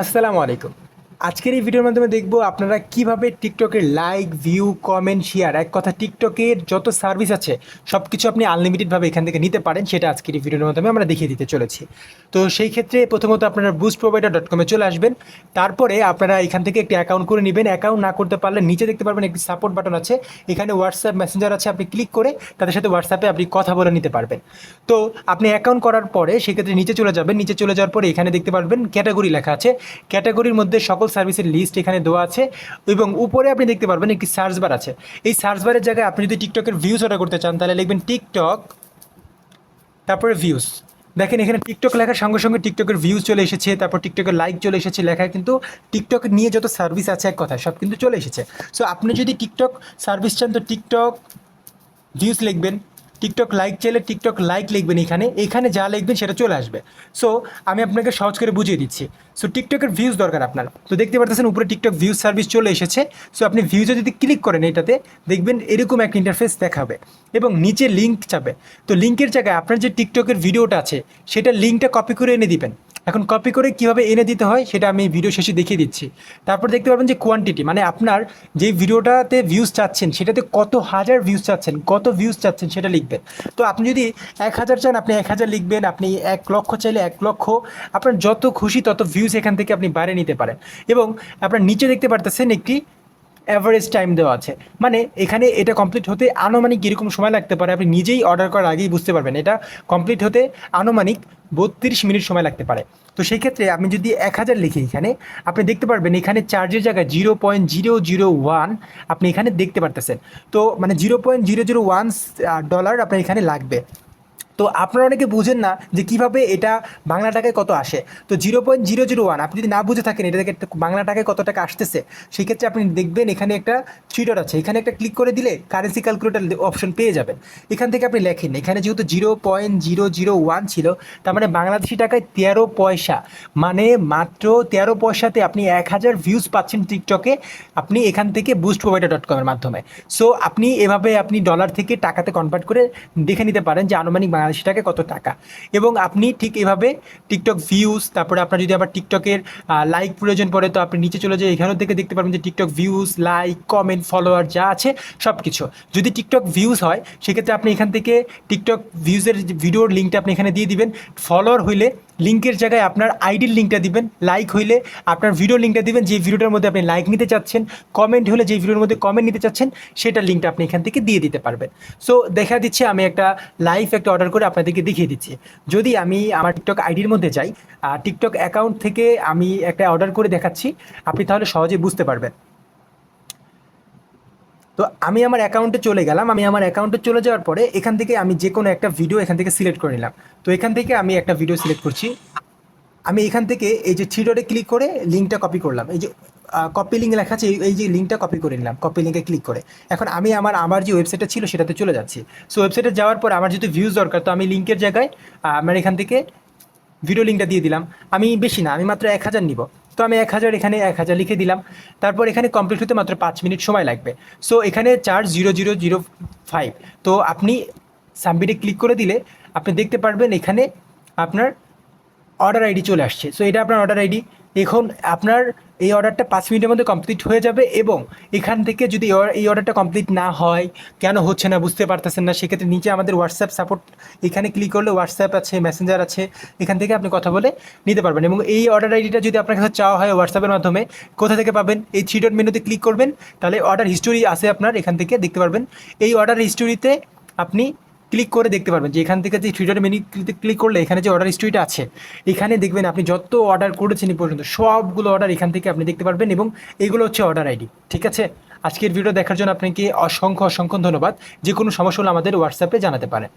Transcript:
আসসালামু আলাইকুম। আজকের এই ভিডিওর মাধ্যমে দেখব আপনারা কিভাবে টিকটকের লাইক, ভিউ, কমেন্ট, শেয়ার এক কথা টিকটকের যত সার্ভিস আছে সবকিছু আপনি আনলিমিটেডভাবে এখান থেকে নিতে পারেন সেটা আজকের এই ভিডিওর মাধ্যমে আমরা দেখিয়ে দিতে চলেছি। তো সেই ক্ষেত্রে প্রথমত আপনারা boostprovider.com এ চলে আসবেন। তারপরে আপনারা এখান থেকে একটি অ্যাকাউন্ট করে নেবেন। অ্যাকাউন্ট না করতে পারলে নিচে দেখতে পারবেন একটি সাপোর্ট বাটন আছে। এখানে হোয়াটসঅ্যাপ মেসেঞ্জার আছে, আপনি ক্লিক করে তাদের সাথে হোয়াটসঅ্যাপে আপনি কথা বলে নিতে পারবেন। তো আপনি অ্যাকাউন্ট করার পরে সেক্ষেত্রে নিচে চলে যাবেন। নিচে চলে যাওয়ার পরে এখানে দেখতে পারবেন ক্যাটাগরি লেখা আছে। ক্যাটাগরির মধ্যে সকল সার্ভিসের লিস্ট এখানে দেওয়া আছে এবং উপরে আপনি দেখতে পারবেন একটি সার্চ বার আছে। এই সার্চ বারের জায়গায় আপনি যদি টিকটকের ভিউজ অর্ডার করতে চান তাহলে লিখবেন টিকটক, তারপরে ভিউজ। দেখেন এখানে টিকটক লেখার সঙ্গে সঙ্গে টিকটকের ভিউজ চলে এসেছে, তারপর টিকটকের লাইক চলে এসেছে, লেখায় কিন্তু টিকটক নিয়ে যত সার্ভিস আছে এক কথায় সব কিন্তু চলে এসেছে। সো আপনি যদি টিকটক সার্ভিস চান তো টিকটক ভিউজ লিখবেন, টিকটক লাইক চাইলে টিকটক লাইক লিখবেন, এখানে এখানে যা লিখবেন সেটা চলে আসবে। সো আমি আপনাকে সহজ করে বুঝিয়ে দিচ্ছি। সো টিকটকের ভিউজ দরকার আপনার, তো দেখতে পারতেছেন উপরে টিকটক ভিউজ সার্ভিস চলে এসেছে। সো আপনি ভিউজে যদি ক্লিক করেন এটাতে দেখবেন এরকম একটা ইন্টারফেস দেখাবে এবং নিচে লিঙ্ক চাবে। তো লিঙ্কের জায়গায় আপনার যে টিকটকের ভিডিওটা আছে সেটা লিঙ্কটা কপি করে এনে দিবেন। এখন কপি করে কীভাবে এনে দিতে হয় সেটা আমি ভিডিও শেষে দেখিয়ে দিচ্ছি। তারপর দেখতে পারবেন যে কোয়ান্টিটি, মানে আপনার যে ভিডিওটাতে ভিউজ চাচ্ছেন সেটাতে কত হাজার ভিউজ চাচ্ছেন, কত ভিউজ চাচ্ছেন সেটা লিখবেন। তো আপনি যদি 1000 চান আপনি 1000 লিখবেন, আপনি 1 লক্ষ চাইলে 1 লক্ষ, আপনার যত খুশি তত ভিউজ এখান থেকে আপনি বাইরে নিতে পারেন। এবং আপনার নিচে দেখতে পারতেছেন একটি অ্যাভারেজ টাইম দেওয়া আছে, মানে এখানে এটা কমপ্লিট হতে আনুমানিক কীরকম সময় লাগতে পারে আপনি নিজেই অর্ডার করার আগেই বুঝতে পারবেন। এটা কমপ্লিট হতে আনুমানিক 32 মিনিট সময় লাগতে পারে। তো সেই ক্ষেত্রে আপনি যদি 1000 লিখে এখানে আপনি দেখতে পারবেন এখানে চার্জের জায়গায় 0.001 আপনি এখানে দেখতে পারতেছেন। তো মানে $0.001 আপনার এখানে লাগবে। তো আপনারা অনেকে বুঝেন না যে কীভাবে এটা বাংলা টাকায় কত আসে। তো 0.001 আপনি যদি না বুঝে থাকেন এটা থেকে বাংলা টাকায় কত টাকা আসতেছে, সেক্ষেত্রে আপনি দেখবেন এখানে একটা থ্রি ডট আছে, এখানে একটা ক্লিক করে দিলে কারেন্সি ক্যালকুলেটার অপশন পেয়ে যাবেন। এখান থেকে আপনি লেখেন, এখানে যেহেতু 0.001 ছিল তার মানে বাংলাদেশি টাকায় 13 পয়সা, মানে মাত্র 13 পয়সাতে আপনি 1000 ভিউজ পাচ্ছেন টিকটকে আপনি এখান থেকে boostprovider.com এর মাধ্যমে। সো আপনি এভাবে আপনি ডলার থেকে টাকাতে কনভার্ট করে দেখে নিতে পারেন যে আনুমানিক বাংলাদেশি টাকায় কত টাকা। এবং আপনি ঠিক এভাবে টিকটক ভিউজ, তারপরে আপনার যদি আবার টিকটকের লাইক প্রয়োজন পড়ে তো আপনি নিচে চলে যেয়ে এখানেও থেকে দেখতে পারবেন যে TikTok views, like, comment, follower যা আছে সব কিছু। যদি টিকটক ভিউজ হয় সেক্ষেত্রে আপনি এখান থেকে টিকটক ভিউজের ভিডিওর লিঙ্কটা আপনি এখানে দিয়ে দিবেন। ফলোয়ার হইলে লিঙ্কের জায়গায় আপনার আইডির লিঙ্কটা দিবেন, লাইক হইলে আপনার ভিডিওর লিঙ্কটা দিবেন যে ভিডিওটার মধ্যে আপনি লাইক নিতে চাচ্ছেন, কমেন্ট হলে যে ভিডিওর মধ্যে কমেন্ট নিতে চাচ্ছেন সেটার লিঙ্কটা আপনি এখান থেকে দিয়ে দিতে পারবেন। সো দেখা দিচ্ছে আমি একটা লাইভ একটা অর্ডার করে আপনাদেরকে দেখিয়ে দিচ্ছি। যদি আমি আমার টিকটক আইডির মধ্যে যাই, টিকটক অ্যাকাউন্ট থেকে আমি একটা অর্ডার করে দেখাচ্ছি, আপনি তাহলে সহজে বুঝতে পারবেন। তো আমি আমার অ্যাকাউন্টে চলে গেলাম। আমি আমার অ্যাকাউন্টে চলে যাওয়ার পরে এখান থেকে আমি যে কোনো একটা ভিডিও এখান থেকে সিলেক্ট করে নিলাম। তো এখান থেকে আমি একটা ভিডিও সিলেক্ট করছি। আমি এখান থেকে এই যে থ্রি ডটে ক্লিক করে লিঙ্কটা কপি করলাম, এই যে কপি লিঙ্ক লেখা আছে, এই যে লিঙ্কটা কপি করে নিলাম, কপি লিঙ্কে ক্লিক করে এখন আমি আমার যে ওয়েবসাইটটা ছিল সেটাতে চলে যাচ্ছি। সো ওয়েবসাইটে যাওয়ার পর আমার যেহেতু ভিউজ দরকার তো আমি লিঙ্কের জায়গায় আমার এখান থেকে ভিডিও লিঙ্কটা দিয়ে দিলাম। আমি বেশি না, আমি মাত্র 1000 নিব। তো আমি 1000 এখানে 1000 লিখে দিলাম। তারপর এখানে কমপ্লিট হতে মাত্র 5 মিনিট সময় লাগবে। সো এখানে চার্জ 0005। তো আপনি সাবমিটে ক্লিক করে দিলে আপনি দেখতে পারবেন এখানে আপনার অর্ডার আইডি চলে আসছে। সো এটা আপনার অর্ডার আইডি। এখন আপনার এই অর্ডারটা 5 মিনিটের মধ্যে কমপ্লিট হয়ে যাবে। এবং এখান থেকে যদি এই অর্ডারটা কমপ্লিট না হয়, কেন হচ্ছে না বুঝতে পারতেছেন না, সেক্ষেত্রে নিচে আমাদের হোয়াটসঅ্যাপ সাপোর্ট, এখানে ক্লিক করলে হোয়াটসঅ্যাপ আছে, মেসেঞ্জার আছে, এখান থেকে আপনি কথা বলে নিতে পারবেন। এবং এই অর্ডার আইডিটা যদি আপনার কাছে চাওয়া হয় হোয়াটসঅ্যাপের মাধ্যমে, কোথা থেকে পাবেন? এই থ্রি ডট মেনুতে ক্লিক করবেন, তাহলে অর্ডার হিস্টোরি আছে আপনার, এখান থেকে দেখতে পারবেন। এই অর্ডার হিস্টোরিতে আপনি ক্লিক করে দেখতে পারবেন যে এখান থেকে যে থ্রি ডট মেনু ক্লিক করলে এখানে যে অর্ডার হিস্ট্রিটা আছে এখানে দেখবেন আপনি যত অর্ডার করেছেন এই পর্যন্ত সবগুলো অর্ডার এখান থেকে আপনি দেখতে পারবেন। এবং এগুলো হচ্ছে অর্ডার আইডি। ঠিক আছে, আজকের ভিডিও দেখার জন্য আপনাকে অসংখ্য অসংখ্য ধন্যবাদ। যে কোনো সমস্যা হলে আমাদের হোয়াটসঅ্যাপে জানাতে পারেন।